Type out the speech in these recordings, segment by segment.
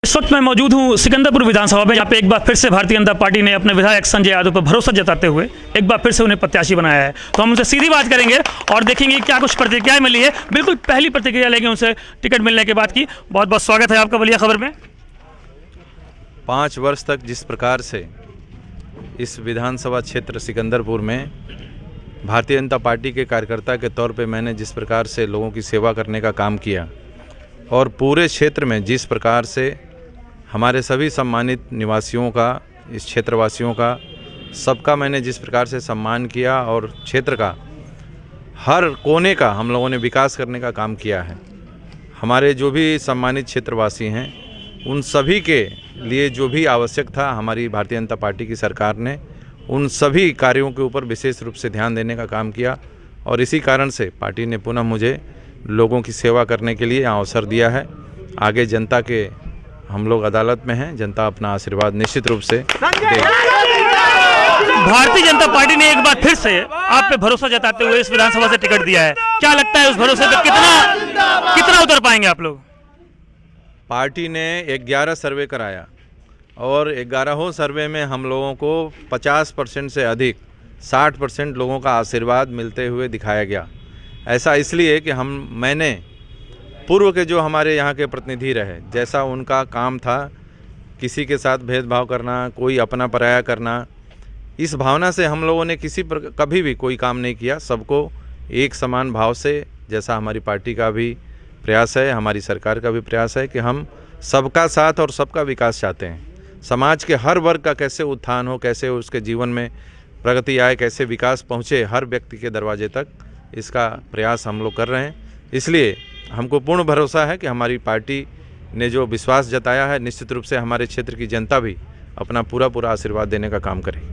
इस वक्त मैं मौजूद हूं सिकंदरपुर विधानसभा में, जहाँ पे एक बार फिर से भारतीय जनता पार्टी ने अपने विधायक संजय यादव पर भरोसा जताते हुए एक बार फिर से उन्हें प्रत्याशी बनाया है। तो हम उनसे सीधी बात करेंगे और देखेंगे क्या कुछ प्रतिक्रियाएं मिली है। बिल्कुल पहली प्रतिक्रिया लेंगे उनसे टिकट मिलने के बाद की। बहुत बहुत स्वागत है आपका बलिया खबर में। 5 वर्ष तक जिस प्रकार से इस विधानसभा क्षेत्र सिकंदरपुर में भारतीय जनता पार्टी के कार्यकर्ता के तौर पे मैंने जिस प्रकार से लोगों की सेवा करने का काम किया और पूरे क्षेत्र में जिस प्रकार से हमारे सभी सम्मानित निवासियों का, इस क्षेत्रवासियों का, सबका मैंने जिस प्रकार से सम्मान किया और क्षेत्र का हर कोने का हम लोगों ने विकास करने का काम किया है। हमारे जो भी सम्मानित क्षेत्रवासी हैं उन सभी के लिए जो भी आवश्यक था, हमारी भारतीय जनता पार्टी की सरकार ने उन सभी कार्यों के ऊपर विशेष रूप से ध्यान देने का काम किया और इसी कारण से पार्टी ने पुनः मुझे लोगों की सेवा करने के लिए अवसर दिया है। आगे जनता के हम लोग अदालत में हैं, जनता अपना आशीर्वाद निश्चित रूप से देगी। भारतीय जनता पार्टी ने एक बार फिर से आप पे भरोसा जताते हुए इस विधानसभा से टिकट दिया है। क्या लगता है उस भरोसे पे कितना उतर पाएंगे आप लोग? पार्टी ने 11 सर्वे कराया और 11वें सर्वे में हम लोगों को 50% से अधिक 60% लोगों का आशीर्वाद मिलते हुए दिखाया गया। ऐसा इसलिए कि मैंने पूर्व के जो हमारे यहाँ के प्रतिनिधि रहे, जैसा उनका काम था किसी के साथ भेदभाव करना, कोई अपना पराया करना, इस भावना से हम लोगों ने कभी भी कोई काम नहीं किया। सबको एक समान भाव से, जैसा हमारी पार्टी का भी प्रयास है, हमारी सरकार का भी प्रयास है कि हम सबका साथ और सबका विकास चाहते हैं। समाज के हर वर्ग का कैसे उत्थान हो, कैसे उसके जीवन में प्रगति आए, कैसे विकास पहुँचे हर व्यक्ति के दरवाजे तक, इसका प्रयास हम लोग कर रहे हैं। इसलिए हमको पूर्ण भरोसा है कि हमारी पार्टी ने जो विश्वास जताया है, निश्चित रूप से हमारे क्षेत्र की जनता भी अपना पूरा आशीर्वाद देने का काम करेगी।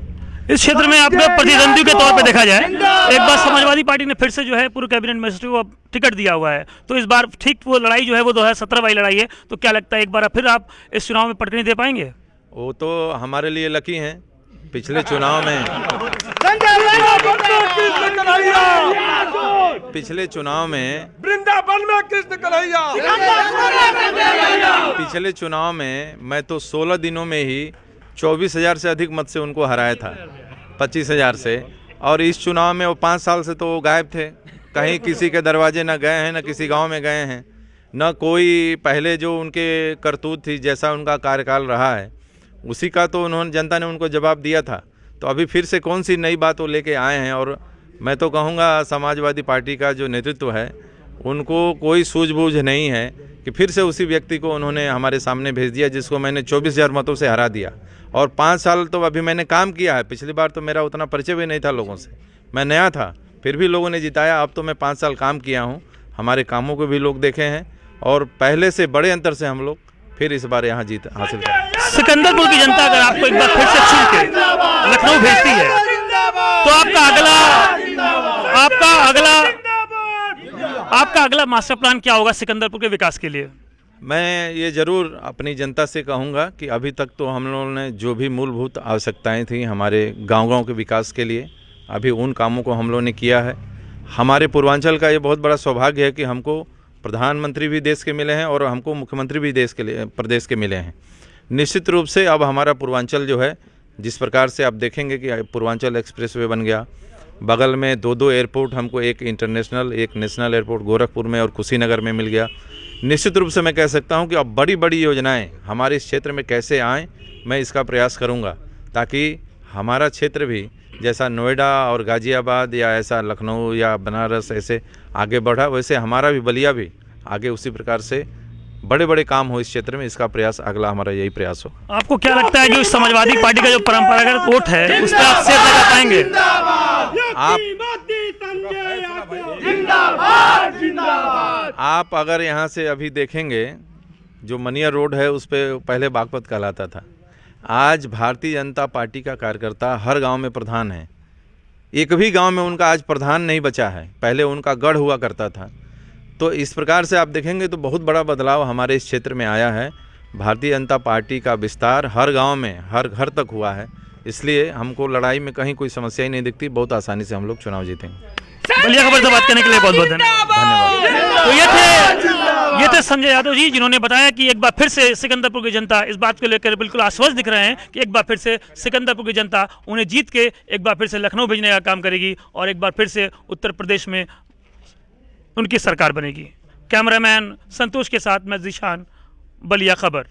इस क्षेत्र में आपको प्रतिद्वंदी के तौर पे देखा जाए, एक बार समाजवादी पार्टी ने फिर से जो है पूर्व कैबिनेट मिनिस्टर को टिकट दिया हुआ है, तो इस बार ठीक वो लड़ाई जो है वो 2017 वाली लड़ाई है। तो क्या लगता है एक बार फिर आप इस चुनाव में पटकनी दे पाएंगे? वो तो हमारे लिए लकी हैं। पिछले चुनाव में वृंदावन में कृष्ण कन्हैया, पिछले चुनाव में मैं तो 16 दिनों में ही 24,000 से अधिक मत से उनको हराया था, 25,000 से। और इस चुनाव में वो 5 साल से तो वो गायब थे, कहीं किसी के दरवाजे न गए हैं, न किसी गांव में गए हैं, न कोई पहले जो उनके करतूत थी, जैसा उनका कार्यकाल रहा है उसी का तो जनता ने उनको जवाब दिया था। तो अभी फिर से कौन सी नई बात वो लेके आए हैं। और मैं तो कहूँगा समाजवादी पार्टी का जो नेतृत्व है उनको कोई सूझबूझ नहीं है कि फिर से उसी व्यक्ति को उन्होंने हमारे सामने भेज दिया जिसको मैंने 24,000 मतों से हरा दिया। और 5 साल तो अभी मैंने काम किया है। पिछली बार तो मेरा उतना परिचय भी नहीं था लोगों से, मैं नया था, फिर भी लोगों ने जिताया। अब तो मैं 5 साल काम किया हूँ, हमारे कामों को भी लोग देखे हैं और पहले से बड़े अंतर से हम लोग फिर इस बार यहाँ जीत हासिल करें। सिकंदरपुर की जनता अगर आपको एक बार फिर से चुन के लखनऊ भेजती है तो आपका अगला मास्टर प्लान क्या होगा सिकंदरपुर के विकास के लिए? मैं ये ज़रूर अपनी जनता से कहूँगा कि अभी तक तो हम लोगों ने जो भी मूलभूत आवश्यकताएं थी हमारे गांव-गांव के विकास के लिए, अभी उन कामों को हम लोगों ने किया है। हमारे पूर्वांचल का ये बहुत बड़ा सौभाग्य है कि हमको प्रधानमंत्री भी देश के मिले हैं और हमको मुख्यमंत्री भी प्रदेश के मिले हैं। निश्चित रूप से अब हमारा पूर्वांचल जो है, जिस प्रकार से आप देखेंगे कि पूर्वांचल एक्सप्रेसवे बन गया, बगल में 2 एयरपोर्ट, हमको एक इंटरनेशनल एक नेशनल एयरपोर्ट गोरखपुर में और कुशीनगर में मिल गया। निश्चित रूप से मैं कह सकता हूं कि अब बड़ी योजनाएं हमारे इस क्षेत्र में कैसे आएँ, मैं इसका प्रयास करूंगा ताकि हमारा क्षेत्र भी जैसा नोएडा और गाज़ियाबाद या ऐसा लखनऊ या बनारस ऐसे आगे बढ़ा, वैसे हमारा भी बलिया भी आगे उसी प्रकार से बड़े काम हो इस क्षेत्र में। इसका प्रयास अगला हमारा यही प्रयास हो। आपको क्या लगता है जो समाजवादी पार्टी का जो परंपरागत वोट है उस पर आप शेयर लगा पाएंगे? आप अगर यहाँ से अभी देखेंगे, जो मनिया रोड है उस पर पहले बागपत कहलाता था, आज भारतीय जनता पार्टी का कार्यकर्ता हर गांव में प्रधान है। एक भी गांव में उनका आज प्रधान नहीं बचा है, पहले उनका गढ़ हुआ करता था। तो इस प्रकार से आप देखेंगे तो बहुत बड़ा बदलाव हमारे इस क्षेत्र में आया है। भारतीय जनता पार्टी का विस्तार हर गांव में, हर घर तक हुआ है। इसलिए हमको लड़ाई में कहीं कोई समस्या ही नहीं दिखती, बहुत आसानी से हम लोग चुनाव जीतेंगे। बलिया खबर से बात करने के लिए बहुत बहुत धन्यवाद। तो ये थे ये थे संजय यादव जी, जिन्होंने बताया कि एक बार फिर से सिकंदरपुर की जनता इस बात को लेकर बिल्कुल आश्वस्त दिख रहे हैं कि एक बार फिर से सिकंदरपुर की जनता उन्हें जीत के एक बार फिर से लखनऊ भेजने का काम करेगी और एक बार फिर से उत्तर प्रदेश में उनकी सरकार बनेगी। कैमरामैन संतोष के साथ मैं जीशान, बलिया खबर।